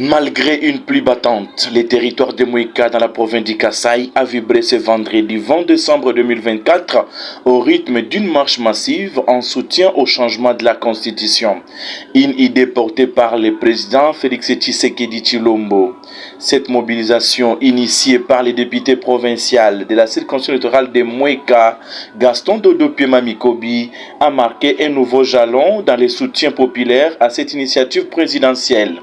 Malgré une pluie battante, le territoire de Mouika dans la province du Kasaï a vibré ce vendredi 20 décembre 2024 au rythme d'une marche massive en soutien au changement de la constitution. Une idée portée par le président Félix Tshisekedi Tshilombo. Cette mobilisation initiée par les députés provinciaux de la circonscription électorale de Mouika, Gaston Dodo Piema Mikobi, a marqué un nouveau jalon dans les soutiens populaires à cette initiative présidentielle.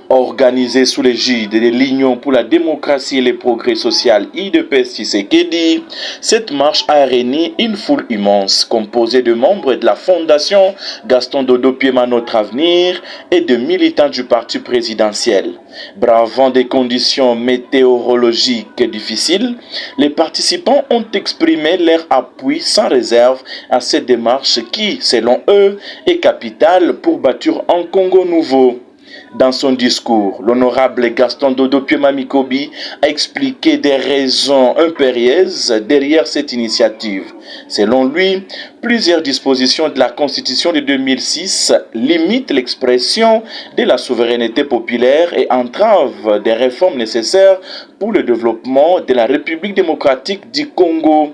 Organisée sous l'égide de l'Union pour la démocratie et le progrès social UDPS Tshisekedi, cette marche a réuni une foule immense composée de membres de la fondation Gaston Dodo Piema Notre Avenir et de militants du parti présidentiel. Bravant des conditions météorologiques difficiles, les participants ont exprimé leur appui sans réserve à cette démarche qui, selon eux, est capitale pour bâtir un Congo nouveau. Dans son discours, l'honorable Gaston Dodo Piema Mikobi a expliqué des raisons impérieuses derrière cette initiative. Selon lui, plusieurs dispositions de la Constitution de 2006 limitent l'expression de la souveraineté populaire et entravent des réformes nécessaires pour le développement de la République démocratique du Congo.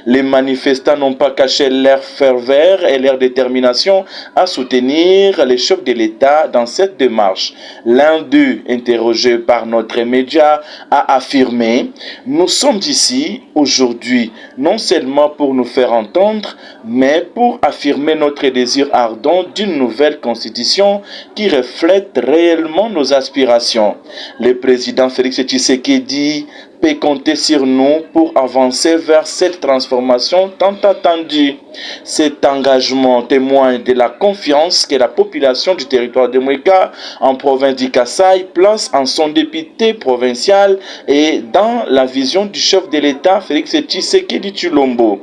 Les manifestants n'ont pas caché leur ferveur et leur détermination à soutenir les chefs de l'État dans cette démarche. L'un d'eux, interrogé par notre média, a affirmé « Nous sommes ici aujourd'hui non seulement pour nous faire entendre, mais pour affirmer notre désir ardent d'une nouvelle constitution qui reflète réellement nos aspirations. » Le président Félix Tshisekedi peut compter sur nous pour avancer vers cette transformation tant attendue. Cet engagement témoigne de la confiance que la population du territoire de Mouika en province du Kasaï place en son député provincial et dans la vision du chef de l'État Félix Tshisekedi Tshilombo.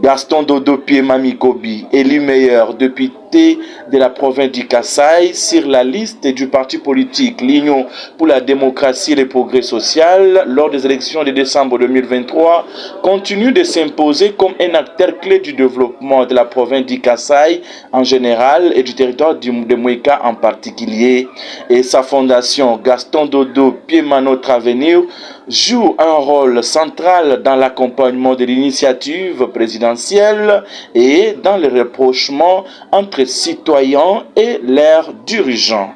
Gaston Dodo Piema Mikobi, élu meilleur député de la province du Kasaï sur la liste du parti politique l'Union pour la démocratie et le progrès social lors des élections de décembre 2023, continue de s'imposer comme un acteur clé du développement de la province du Kasaï en général et du territoire de Mouika en particulier. Et sa fondation Gaston Dodo Piema Notre Avenir joue un rôle central dans l'accompagnement de l'initiative présidentielle et dans le rapprochement entre citoyens et leurs dirigeants.